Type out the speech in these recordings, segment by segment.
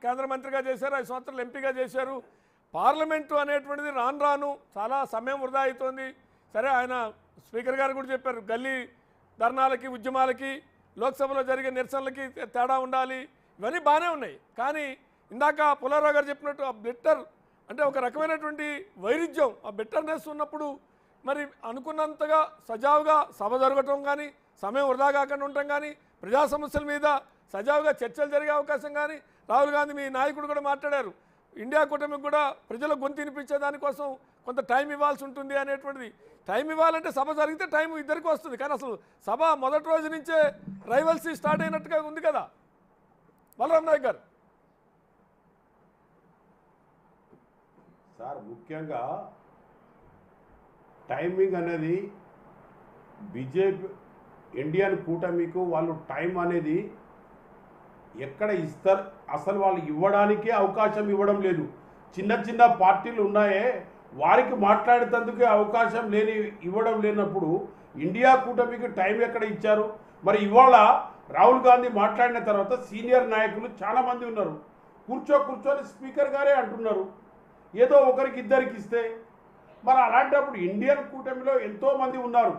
కేంద్ర మంత్రిగా చేశారు, 5 సంవత్సరాలు ఎంపీగా చేశారు. పార్లమెంటు అనేటువంటిది రాను రాను చాలా సమయం వృధా అవుతోంది. సరే, ఆయన స్పీకర్ గారు కూడా చెప్పారు, గల్లీ ధర్నాలకి ఉద్యమాలకి లోక్సభలో జరిగే నిరసనలకి తేడా ఉండాలి, ఇవన్నీ బాగానే ఉన్నాయి. కానీ ఇందాక పుల్లారావు గారు చెప్పినట్టు ఆ బిట్టర్ అంటే ఒక రకమైనటువంటి వైరుధ్యం, ఆ బిట్టర్నెస్ ఉన్నప్పుడు మరి అనుకున్నంతగా సజావుగా సభ జరగటం కానీ, సమయం వృధా కాకుండా ఉండటం కానీ, ప్రజా సమస్యల మీద సజావుగా చర్చలు జరిగే అవకాశం కానీ, రాహుల్ గాంధీ మీ నాయకుడు కూడా మాట్లాడారు, ఇండియా కూటమికి కూడా ప్రజల గొంతు వినిపించే దానికోసం కొంత టైం ఇవ్వాల్సి ఉంటుంది అనేటువంటిది. టైం ఇవ్వాలంటే సభ జరిగితే టైం ఇద్దరికి వస్తుంది, కానీ అసలు సభ మొదటి రోజు నుంచే రైవల్సీ స్టార్ట్ అయినట్టుగా ఉంది కదా బలరాం నాయక్ గారు. సార్, ముఖ్యంగా టైమింగ్ అనేది బీజేపీ ఇండియన్ కూటమికు వాళ్ళు టైం అనేది ఎక్కడ ఇస్తారు, అసలు వాళ్ళు ఇవ్వడానికే అవకాశం ఇవ్వడం లేదు. చిన్న చిన్న పార్టీలు ఉన్నాయే, వారికి మాట్లాడేందుకే అవకాశం ఇవ్వడం లేనప్పుడు ఇండియా కూటమికి టైం ఎక్కడ ఇచ్చారు? మరి ఇవాళ రాహుల్ గాంధీ మాట్లాడిన తర్వాత సీనియర్ నాయకులు చాలామంది ఉన్నారు, కూర్చొని స్పీకర్ గారే అంటున్నారు ఏదో ఒకరికి ఇద్దరికి ఇస్తే. మరి అలాంటప్పుడు ఇండియన్ కూటమిలో ఎంతోమంది ఉన్నారు,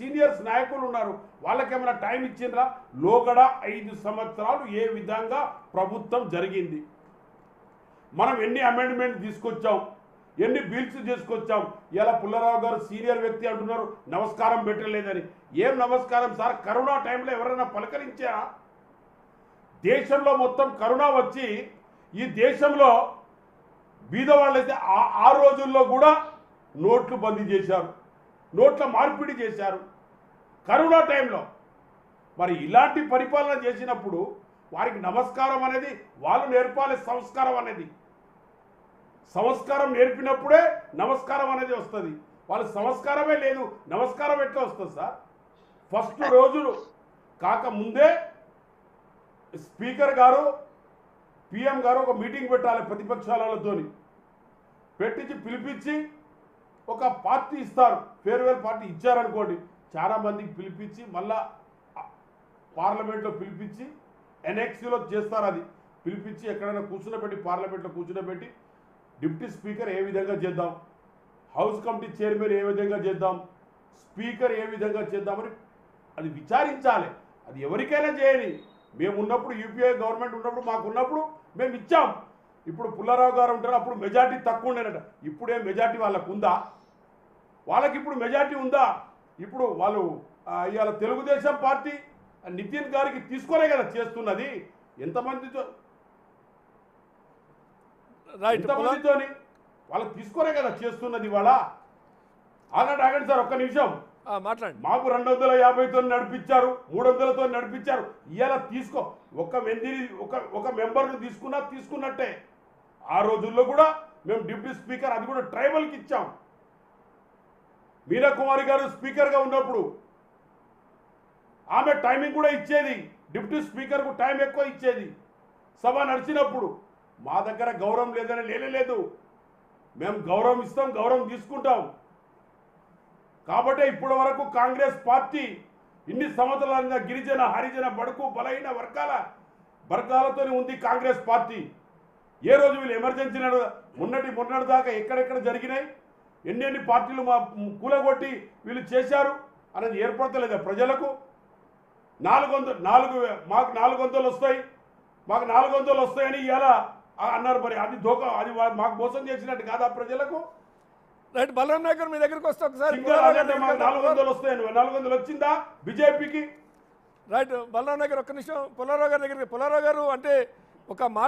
సీనియర్స్ నాయకులు ఉన్నారు, వాళ్ళకేమైనా టైం ఇచ్చిండ్రా? లోగడ 5 సంవత్సరాలు ఏ విధంగా ప్రభుత్వం జరిగింది, మనం ఎన్ని అమెండ్మెంట్ తీసుకొచ్చాం, ఎన్ని బిల్స్ చేసుకొచ్చాం. ఇలా పుల్లారావు గారు సీనియర్ వ్యక్తి అంటున్నారు నమస్కారం పెట్టలేదని. ఏం నమస్కారం సార్? కరోనా టైంలో ఎవరైనా పలకరించారా? దేశంలో మొత్తం కరోనా వచ్చి ఈ దేశంలో బీదవాళ్ళైతే ఆ రోజుల్లో కూడా నోట్లు బందీ చేశారు, నోట్ల మార్పిడి చేశారు కరోనా టైంలో. మరి ఇలాంటి పరిపాలన చేసినప్పుడు వారికి నమస్కారం అనేది వాళ్ళు నేర్పాలి. సంస్కారం నేర్పినప్పుడే నమస్కారం అనేది వస్తుంది. వాళ్ళ సంస్కారమే లేదు, నమస్కారం ఎట్లా వస్తుంది సార్? ఫస్ట్ రోజులు కాకముందే స్పీకర్ గారు పిఎం గారు ఒక మీటింగ్ పెట్టాలి ప్రతిపక్షాలతోని, పెట్టించి పిలిపించి ఒక పార్టీ ఇస్తారు, ఫేర్వెల్ పార్టీ ఇచ్చారనుకోండి, చాలామందికి పిలిపించి మళ్ళా పార్లమెంట్లో పిలిపించి ఎన్ఎక్సీలో చేస్తారు. అది పిలిపించి ఎక్కడైనా కూర్చునబెట్టి పార్లమెంట్లో కూర్చునబెట్టి డిప్యూటీ స్పీకర్ ఏ విధంగా చేద్దాం, హౌస్ కమిటీ చైర్మన్ ఏ విధంగా చేద్దాం, స్పీకర్ ఏ విధంగా చేద్దామని అది విచారించాలి. అది ఎవరికైనా చేయని. మేము ఉన్నప్పుడు యూపీఏ గవర్నమెంట్ ఉన్నప్పుడు మాకున్నప్పుడు మేము ఇచ్చాం. ఇప్పుడు పుల్లారావు గారు ఉంటారు, అప్పుడు మెజార్టీ తక్కువ ఉండేనట. ఇప్పుడే మెజార్టీ వాళ్ళకు ఉందా? వాళ్ళకి ఇప్పుడు మెజార్టీ ఉందా? ఇప్పుడు వాళ్ళు ఇవాళ తెలుగుదేశం పార్టీ నితిన్ గారికి తీసుకునే కదా చేస్తున్నది. ఎంతమందితో వాళ్ళకి తీసుకునే కదా చేస్తున్నది. ఇవాళ ఆగండి సార్, ఒక్క నిమిషం మాట్లాడండి. మాకు 250తో నడిపించారు, 300తో నడిపించారు. ఇవాళ తీసుకో ఒక మెంబర్ను తీసుకున్నట్టే. ఆ రోజుల్లో కూడా మేము డిప్యూటీ స్పీకర్, అది కూడా ట్రైబల్కి ఇచ్చాం. మీరా కుమారి గారు స్పీకర్గా ఉన్నప్పుడు ఆమె టైమింగ్ కూడా ఇచ్చేది, డిప్యూటీ స్పీకర్కు టైం ఎక్కువ ఇచ్చేది సభ నడిచినప్పుడు. మా దగ్గర గౌరవం లేదని లేదు, మేము గౌరవం ఇస్తాం, గౌరవం తీసుకుంటాం. కాబట్టి ఇప్పటి వరకు కాంగ్రెస్ పార్టీ ఇన్ని సంవత్సరాలుగా గిరిజన, హరిజన, బడుగు, బలహీన వర్గాలతో ఉంది కాంగ్రెస్ పార్టీ. ఏ రోజు వీళ్ళు ఎమర్జెన్సీ మొన్నటి దాకా ఎక్కడెక్కడ జరిగినాయి, ఎన్ని పార్టీలు మా కూలగొట్టి వీళ్ళు చేశారు అనేది ఏర్పడతలేదా ప్రజలకు? మాకు 400 వస్తాయి, మాకు 400 వస్తాయని ఇలా అన్నారు. మరి అది అది మాకు మోసం చేసినట్టు కాదా ప్రజలకు? రైట్, బలరాం నాయక్ గారు మీ దగ్గరికి వస్తే ఒకసారి 400 వస్తాయని 400 వచ్చిందా బీజేపీకి? రైట్, బలరాం నాయక్ గారు ఒక్క నిమిషం పుల్లారావు గారి దగ్గరికి. పుల్లారావు గారు అంటే ఒక మాట